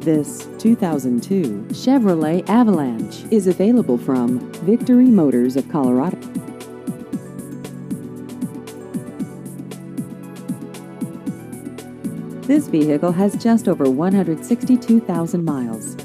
This 2002 Chevrolet Avalanche is available from Victory Motors of Colorado. This vehicle has just over 162,000 miles.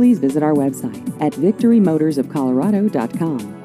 Please visit our website at victorymotorsofcolorado.com.